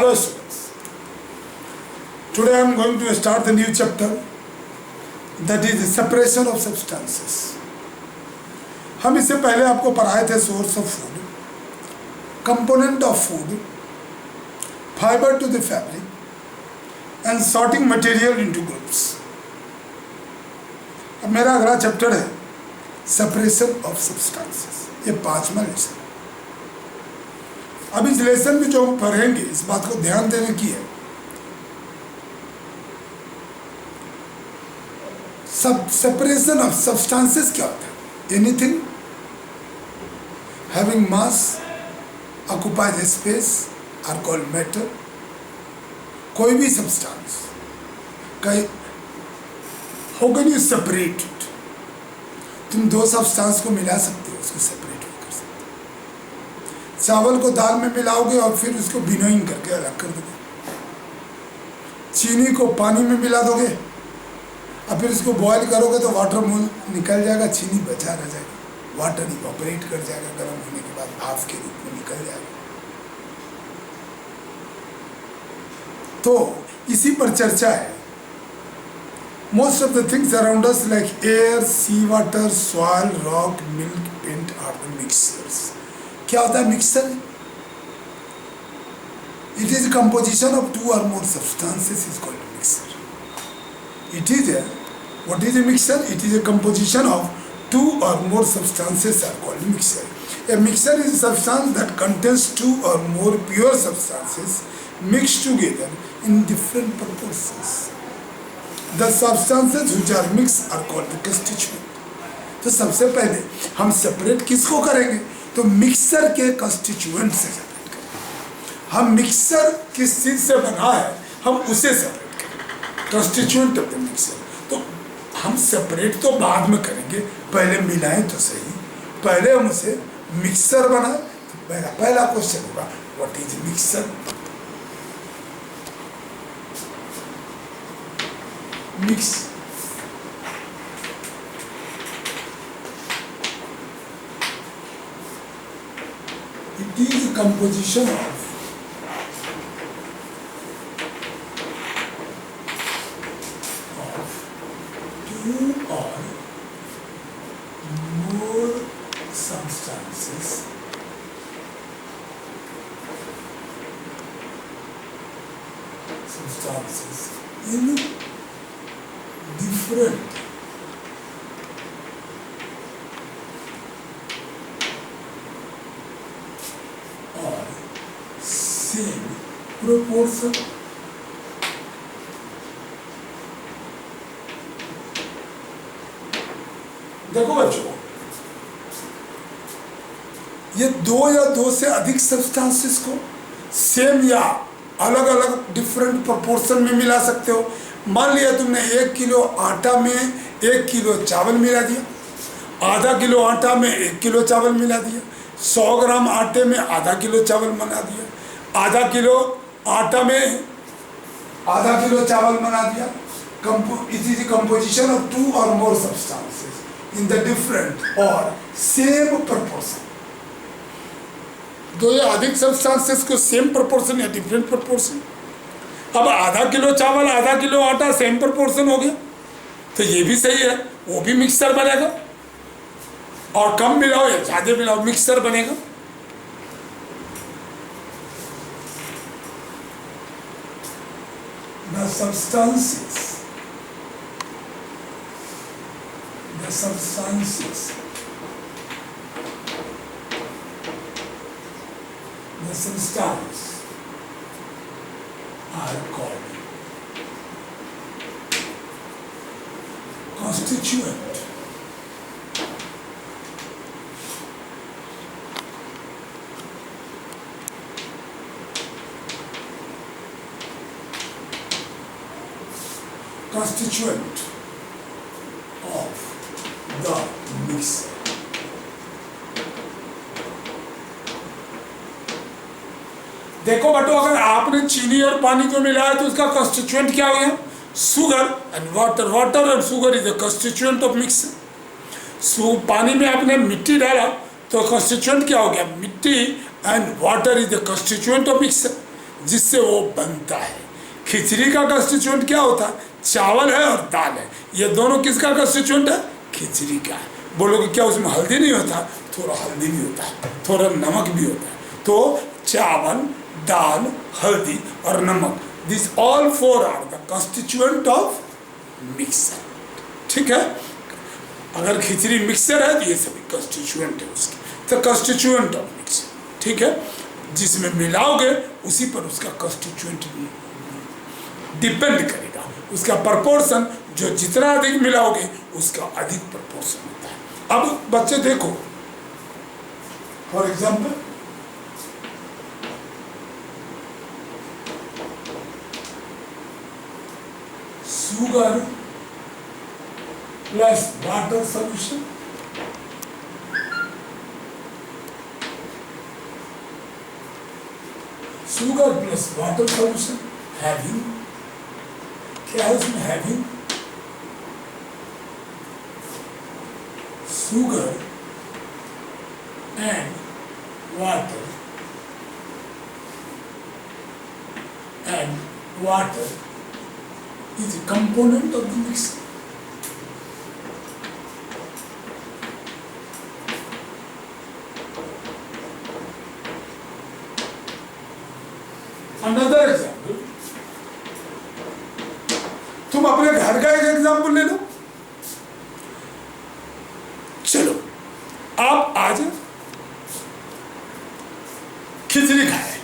Hello students. Today I am going to start the new chapter, that is the separation of substances. हम इससे पहले आपको पढ़ाए थे source of food, component of food, fibre to the fabric and sorting material into groups. अब मेरा अगला chapter है सेपरेशन ऑफ सब्सटेंसेस. ये 5वां लेसन. अब इस लेसन में जो हम पढ़ेंगे इस बात को ध्यान देने की है. सब सेपरेशन ऑफ सब्सटेंसेस क्या होता है? Anything having mass occupies space are called matter. कोई भी सब्सटेंस कहीं how can you separate it? तुम दो सब्सटेंस को मिला सकते हो, उसको सेपरेट कर सकते हो. चावल को दाल में मिलाओगे और फिर उसको विनोइंग करके अलग कर दोगे. चीनी को पानी में मिला दोगे और फिर उसको बॉईल करोगे तो वाटर मोल निकल जाएगा, चीनी बचा रह जाएगा. वाटर इवोपरेट कर जाएगा, गर्म होने के बाद भाप के रूप में निकल जाएगा. तो इसी पर चर्चा है. Most of the things around us like air, sea water, soil, rock, milk, paint are the mixtures. क्या होता है mixture? It is composition of two or more substances is called mixture. It is a, what is a mixture? It is a composition of two or more substances are called mixture. A mixture is a substance that contains two or more pure substances mixed together in different proportions. The substances which are mixed are called the constituent. तो सबसे पहले हम separate किसको करेंगे? तो mixer के constituent से separate करेंगे. हम मिक्सर किस चीज से बना है हम उसे सेपरेट करेंगे. Constituent of the mixer. तो हम सेपरेट तो बाद में करेंगे, पहले मिलाएं तो सही. पहले हम उसे मिक्सर बनाए. तो पहला क्वेश्चन होगा what is mixer? Mix it is a composition of two or more substances in different same proportion देखो बच्चों, ये दो या दो से अधिक सब्सटेंसेस को सेम या अलग अलग डिफरेंट प्रोपोर्शन में मिला सकते हो. मान लिया तुमने 1 किलो आटा में 1 किलो चावल मिला दिया, आधा किलो आटा में 1 किलो चावल मिला दिया, 100 ग्राम आटे में आधा किलो चावल बना दिया, आधा किलो आटा में आधा किलो चावल बना दिया. It is a composition of two or more substances in the different or same proportion. दो या अधिक सब्सटेंसेस को सेम प्रोपोर्शन या डिफरेंट प्रोपोर्शन. अब आधा किलो चावल आधा किलो आटा सेम प्रोपोर्शन हो गया तो ये भी सही है, वो भी मिक्सर बनेगा. और कम मिलाओ या ज्यादा मिलाओ मिक्सर बनेगा. The substances are called constituent. Constituent of the mixer. देखो बटो, अगर आपने चीनी और पानी को मिलाया तो उसका कंस्टिट्यूएंट क्या हो गया? Sugar and water. वाटर और sugar is the constituent of mixer. पानी में आपने मिट्टी डाला तो कंस्टिट्यूएंट क्या हो गया? मिट्टी. And water is the constituent of mixer. जिससे वो बनता है। खिचड़ी का कंस्टिट्यूएंट क्या होता है? चावल है और दाल है। ये दोनों किसका कंस्टिट्यूएंट है? खिचड़ी का है। बोलोगे क्या उसमें हल्दी नहीं होता? थोड़ा हल्दी भी होता है, थोड़ा नमक भी होता है। तो चावल, दाल, हल्दी और नमक, this all four are the constituent of mixer. ठीक है, अगर खिचड़ी मिक्सर है तो ये सभी कंस्टिट्यूएंट है उसके, तो कंस्टिट्यूएंट ऑफ मिक्सर। ठीक है, जिसमें मिलाओगे उसी पर उसका कंस्टिट्यूएंट डिपेंड करेगा, उसका प्रपोर्शन, जो जितना अधिक मिलाओगे उसका अधिक प्रपोर्शन होता है। अब बच्चे देखो, for example sugar plus water solution, sugar plus water solution having, क्या है उसमें? having sugar and water is a component of the mixture. Another example, तुम अपने घर का एक एग्जाम्पल ले लो। चलो, आप आज खिचड़ी खाए,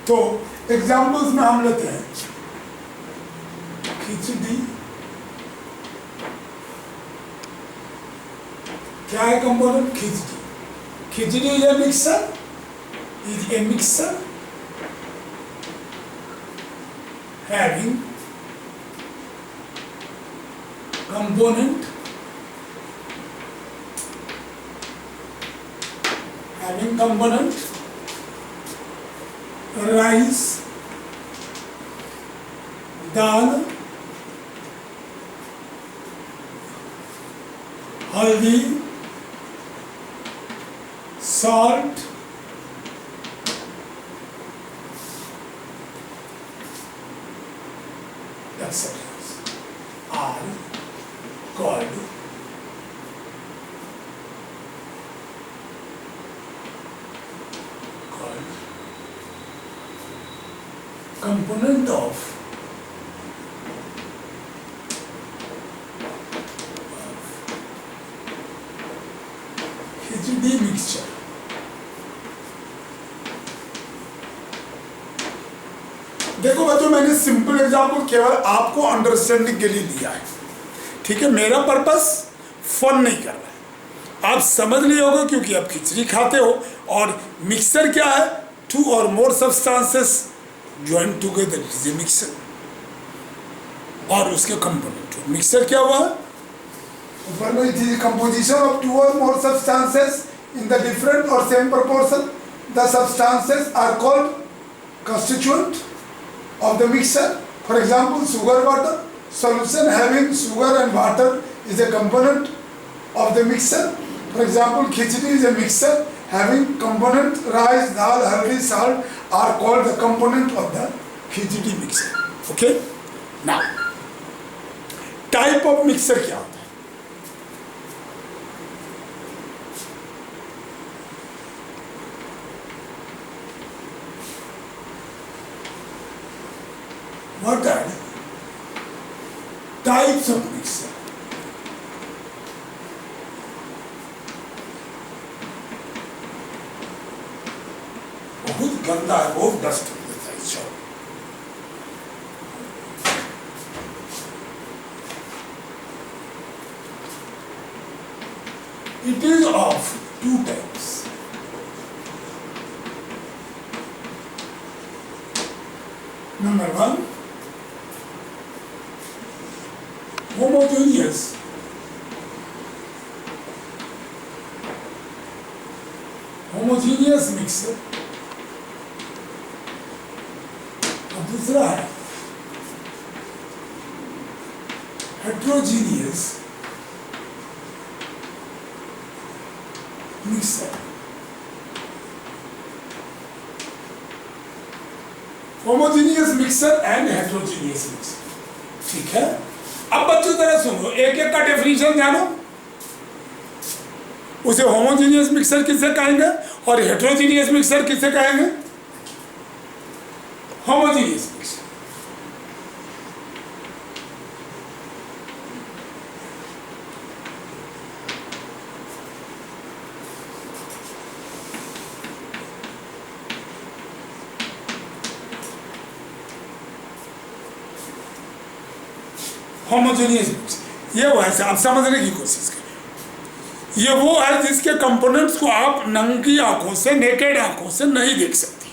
तो एग्जाम्पल्स में हम लेते हैं खिचड़ी, क्या है component? Khichdi. Khichdi is a mixer having component rice, dal, haldi, salt, etc. are called component of khichdi mixture. देखो बच्चों, मैंने सिंपल एग्जांपल केवल आपको अंडरस्टैंडिंग के लिए दिया है। ठीक है, मेरा पर्पस फन नहीं कर रहा है, आप समझ लिए होगे क्योंकि आप खिचड़ी खाते हो। और मिक्सर क्या है? Two or more substances join together is a mixture. और उसके कंपोनेंट, मिक्सर क्या हुआ? ऊपर में, it is composition of two or more substances in the different or same proportion. The substances are called constituent of the mixture. For example, sugar water solution having sugar and water is a component of the mixture. For example, khichdi is a mixture having component rice, dal, haldi, salt are called the component of the khichdi mixture. Okay? Now, type of mixture क्या होता है? What are types of mixture? बहुत गंदा है, बहुत dust हो जाता है। चलो, it is of two types. Number one, homogeneous mixture। और दूसरा है heterogeneous mixture। Homogeneous mixture and heterogeneous mixture. ठीक है, अब बच्चों तरह सुनो, एक एक का डेफिनेशन जानो। उसे होमोजीनियस मिक्सचर किसे कहेंगे और हेट्रोजीनियस मिक्सचर किसे कहेंगे? Homogeneous mixture. होमोजेनियस मिक्सचर ये वो है, आप समझने की कोशिश करें। ये वो है जिसके कंपोनेंट्स को आप नंगी आंखों से, नेकेड आंखों से नहीं देख सकते।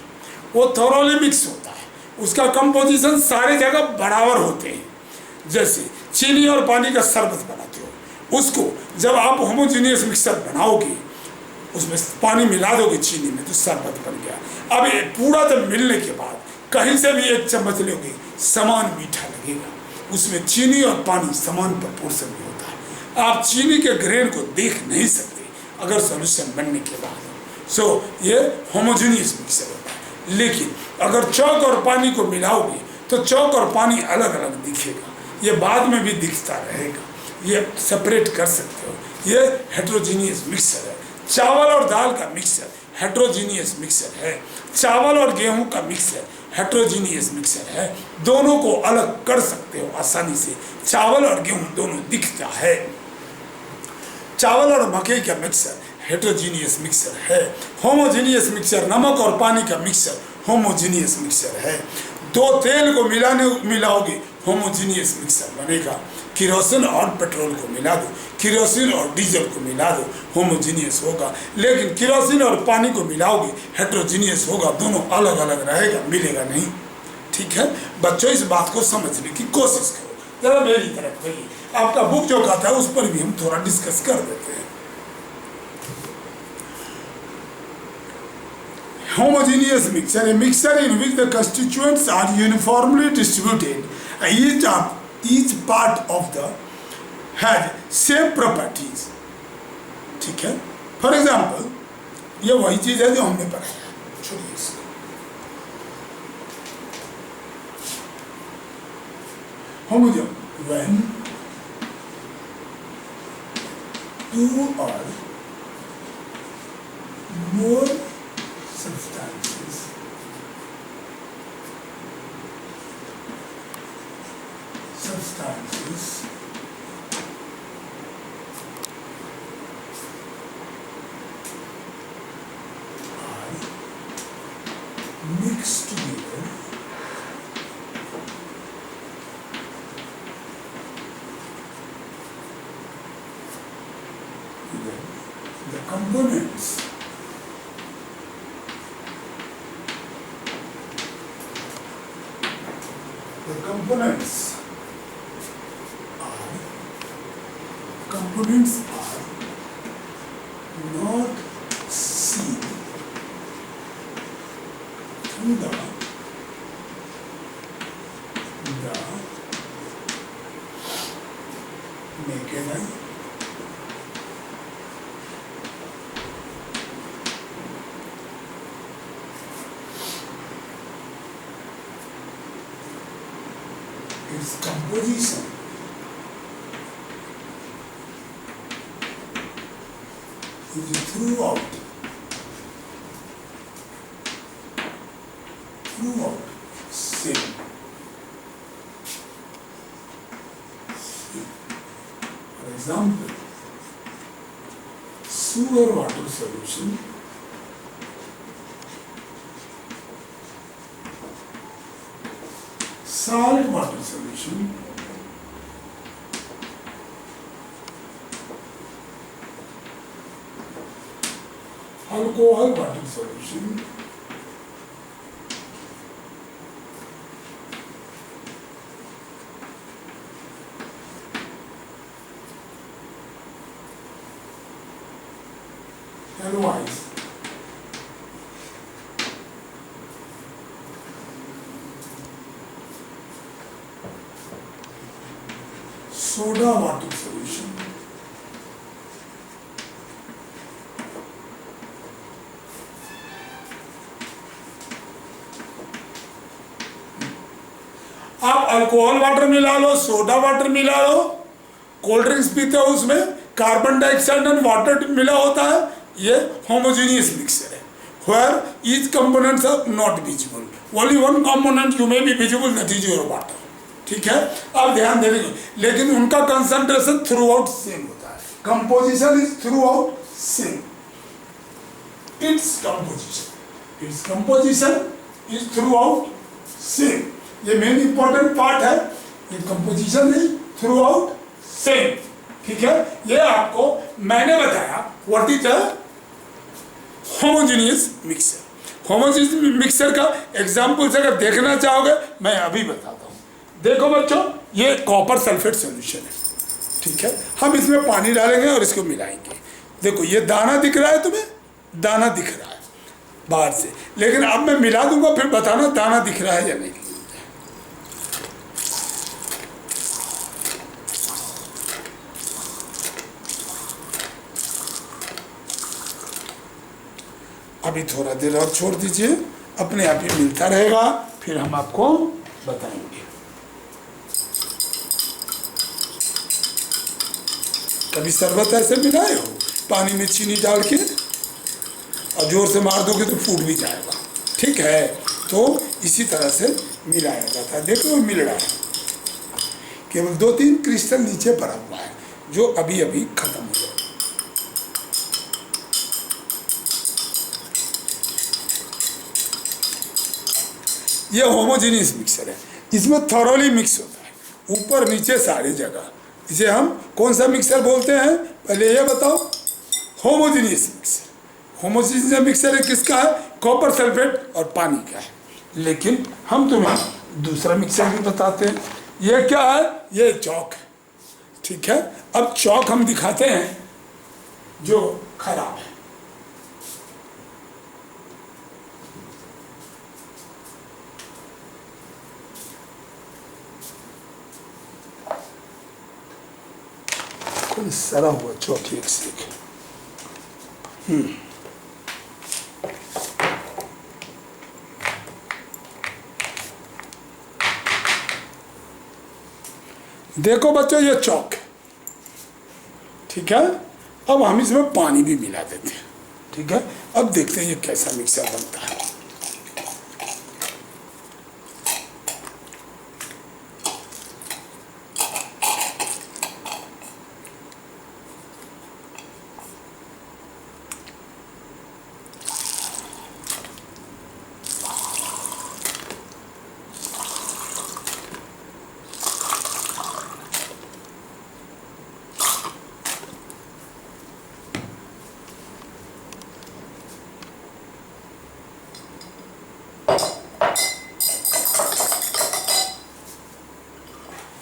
वो थोरोली मिक्स होता है, उसका कंपोजिशन सारे जगह बराबर होते हैं। जैसे चीनी और पानी का शरबत बनाते हो, उसको जब आप होमोजेनियस मिक्सचर बनाओगे, उसमें पानी मिला दोगे चीनी में, तो शरबत बन गया। अब ये पूरा जब मिलने के बाद कहीं से भी एक चम्मच लोगे, समान मीठा लगेगा। उसमें चीनी और पानी समान प्रपोर्शन में होता है। आप चीनी के ग्रेन को देख नहीं सकते अगर सॉल्यूशन बनने के बाद। सो ये होमोजेनियस मिक्सचर होता है। लेकिन अगर चौक और पानी को मिलाओगे तो चौक और पानी अलग अलग दिखेगा, ये बाद में भी दिखता रहेगा, ये सेपरेट कर सकते हो। ये हेट्रोजीनियस मिक्सचर है। चावल और दाल का मिक्सचर हेट्रोजीनियस मिक्सचर है। चावल और गेहूं का मिक्सचर हेट्रोजीनियस मिक्सचर है। दोनों को अलग कर सकते हो आसानी से। चावल और गेहूं दोनों दिखता है। चावल और मकई का मिक्सचर हेट्रोजीनियस मिक्सचर है। होमोजीनियस मिक्सचर नमक और पानी का मिक्सचर होमोजीनियस मिक्सचर है। दो तेल को मिलाओगे होमोजीनियस मिक्सचर बनेगा। किरोसिन और पेट्रोल को मिला दो, किरोसिन और डीजल को मिला दो, होमोजीनियस होगा। लेकिन किरोसिन और पानी को मिलाओगे हेट्रोजीनियस होगा, दोनों अलग अलग रहेगा, मिलेगा नहीं। ठीक है बच्चों, इस बात को समझने की कोशिश करो, जरा मेरी तरफ आइए। आपका बुक जो कहता है उस पर भी हम थोड़ा डिस्कस कर देते हैं। Homogeneous mixture, a mixture in which the constituents are uniformly distributed, each part of the has same properties. ठीक है, फॉर एग्जाम्पल ये वही चीज है जो हमने पढ़ाया, छोड़िए इसको। Homogeneous when two or more substances are mixed together the components are not seen through the naked eye. Its composition is throughout same. For example, sewer water solution salt water solution alcohol water solution otherwise soda water solution आप alcohol water मिला लो, soda water मिला लो, cold drinks पीते हो उसमें carbon dioxide and water मिला होता है, ये होमोजीनियस मिक्सचर है। Where each components are not visible, only one component you may be visible, that is your water. ठीक है, आप ध्यान दे देंगे, लेकिन उनका कंसंट्रेशन थ्रू आउट सेम होता है। Composition is through out same, its composition is through out same. ये मेन इंपॉर्टेंट पार्ट है, ये composition is through out same. ठीक है, ये आपको मैंने बताया what is a homogeneous mixture. Homogeneous mixture का एग्जांपल्स अगर देखना चाहोगे मैं अभी बताता हूँ। देखो बच्चों, ये कॉपर सल्फेट सॉल्यूशन है। ठीक है, हम इसमें पानी डालेंगे और इसको मिलाएंगे। देखो ये दाना दिख रहा है तुम्हें, दाना दिख रहा है बाहर से, लेकिन अब मैं मिला दूंगा, फिर बताना दाना दिख रहा है या नहीं। अभी थोड़ा देर और छोड़ दीजिए, अपने आप ही मिलता रहेगा, फिर हम आपको बताएंगे। कभी शरबत ऐसे मिलाए हो, पानी में चीनी डाल के और जोर से मार दोगे तो फूट भी जाएगा। ठीक है, तो इसी तरह से मिलाया जाता है। देखो मिल रहा है, केवल 2-3 क्रिस्टल नीचे पड़ा हुआ है जो अभी अभी खत्म हो जाएगा। ये होमोजेनियस मिक्सर है, इसमें थॉरोली मिक्स होता है, ऊपर नीचे सारी जगह। इसे हम कौन सा मिक्सर बोलते हैं, पहले ये बताओ। Homogeneous mixer. होमोजेनियस मिक्सर है किसका है, कॉपर सल्फेट और पानी का है। लेकिन हम तुम्हें दूसरा मिक्सर भी बताते हैं। ये क्या है, ये चौक है। ठीक है, अब चौक हम दिखाते हैं जो खराब है। सरा हुआ चौक एक से एक। देखो बच्चों, ये चौक है। ठीक है, अब हम इसमें पानी भी मिला देते हैं। ठीक है, अब देखते हैं ये कैसा मिक्सर बनता है।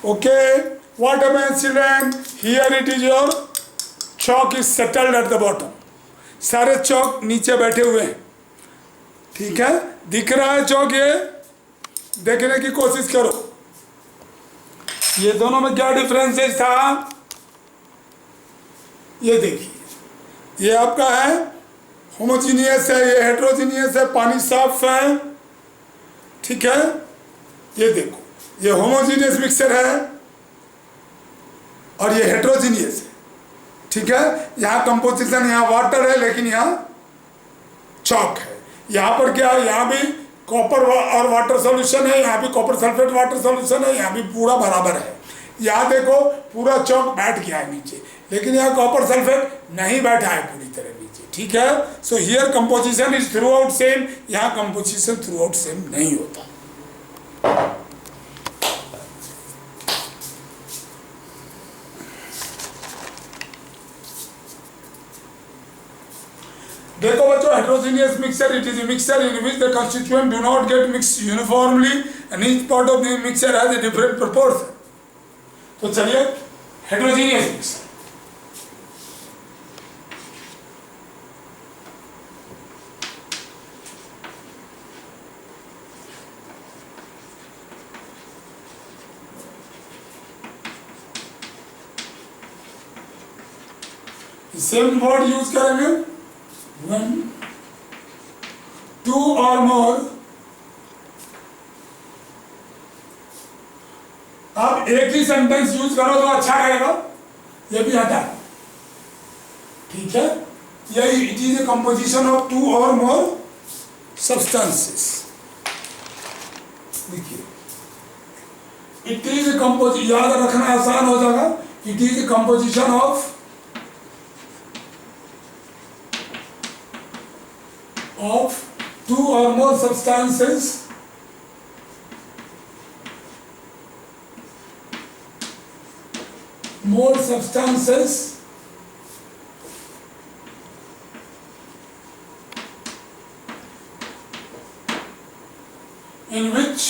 Okay, what happens children? Here it is your chalk is settled at the bottom. सारे चौक नीचे बैठे हुए हैं। ठीक है, दिख रहा है चौक, ये देखने की कोशिश करो। ये दोनों में क्या डिफरेंसेस था, ये देखिए। ये आपका है होमोजीनियस है, ये हेट्रोजीनियस है, पानी साफ है। ठीक है, ये देखो, ये होमोजीनियस मिक्सचर है और ये हेट्रोजीनियस है। ठीक है, यहाँ कंपोजिशन, यहाँ वाटर है लेकिन यहाँ चॉक है। यहाँ पर क्या है, यहाँ भी कॉपर और वाटर सॉल्यूशन है, यहाँ भी कॉपर सल्फेट वाटर सॉल्यूशन है, यहाँ भी पूरा बराबर है। यहाँ देखो पूरा चॉक बैठ गया है नीचे, लेकिन यहाँ कॉपर सल्फेट नहीं बैठा है पूरी तरह नीचे। ठीक है, so here composition is through out same, यहाँ कंपोजिशन थ्रू आउट सेम नहीं होता। देखो बच्चों, heterogeneous mixture, it is a mixture in which the constituent do not get mixed uniformly and each part of the mixture has a different proportion. तो चलिए heterogeneous mixture। Same word use करेंगे, when 2 or more आप एक ही sentence use करो तो अच्छा रहेगा, ये भी हटा, ठीक है। यही it is a composition of two or more substances. देखिए इट इज ए कंपोजिशन, याद रखना आसान हो जाएगा। It is a composition of two or more substances in which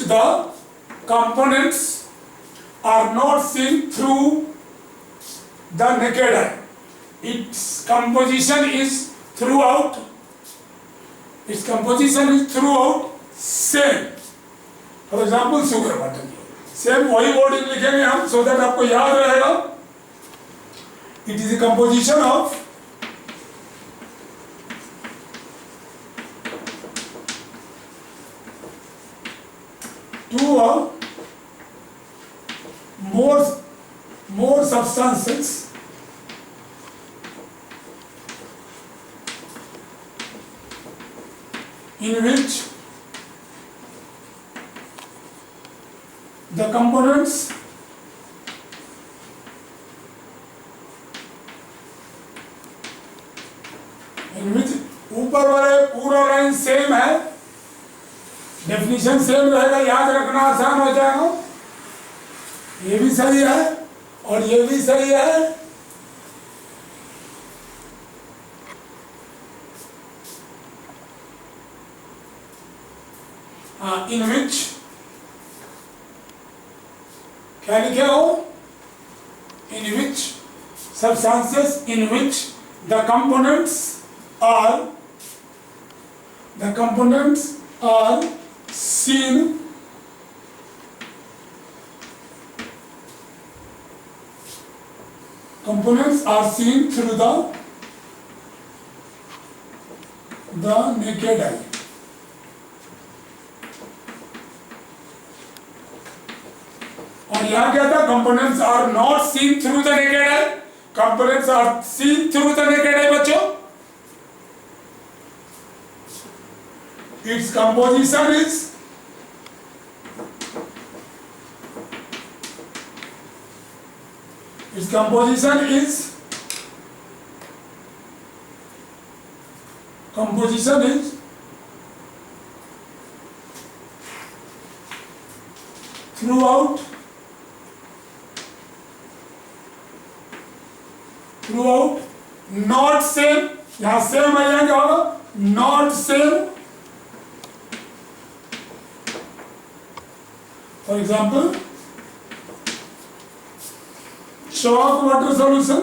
the components are not seen through the naked eye. Its composition is throughout same. For example, sugar button. Same वही wording लिखेंगे हम, so that आपको याद रहेगा। It is a composition of two or more substances in which the components ऊपर वाले पूरा line same है, डेफिनेशन सेम रहेगा, याद रखना आसान हो जाएगा। ये भी सही है और ये भी सही है। इन विच क्या लिखे हो? इन विच substances in which the components are seen through the naked eye. और यहाँ क्या था? Components are not seen through the naked eye. Components are seen through the naked eye बच्चों. Its composition is throughout not same, यहाँ same आ जाएगा, होगा not same. For example, chalk water solution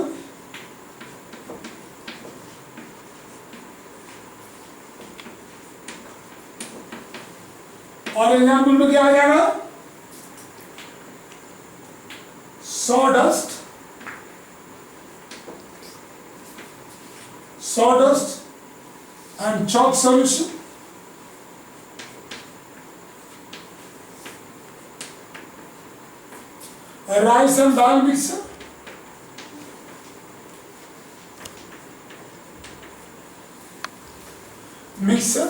और example में क्या आ जाएगा? sawdust and chalk solution. Rice and dal mixture.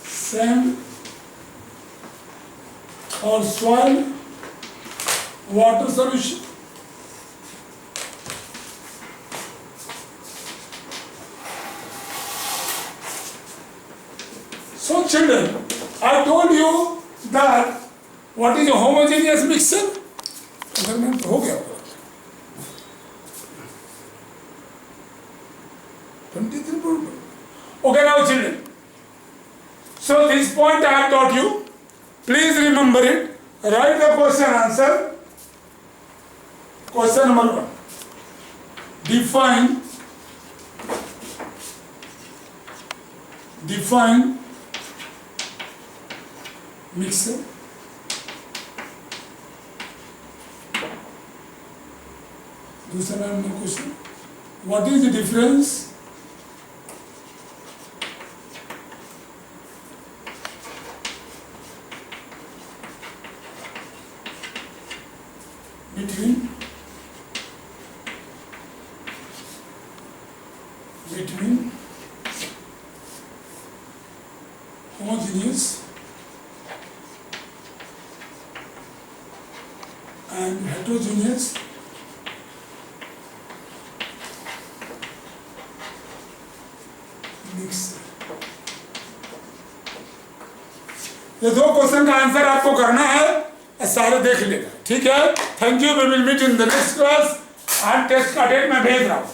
Sand or soil water solution. So children, I told you that what is a homogeneous mixture? Measurement हो गया होगा 23. Okay, now children. So this point I have taught you. Please remember it. Write the question answer. Question number 1. Define mixture. दूसरा number question, what is the difference between homogeneous and heterogeneous mixture? ये दो question का answer आपको करना है, सारे देख लेना, ठीक है। Thank you, we will meet in the next class. आज टेस्ट का डेट मैं भेज रहा हूँ।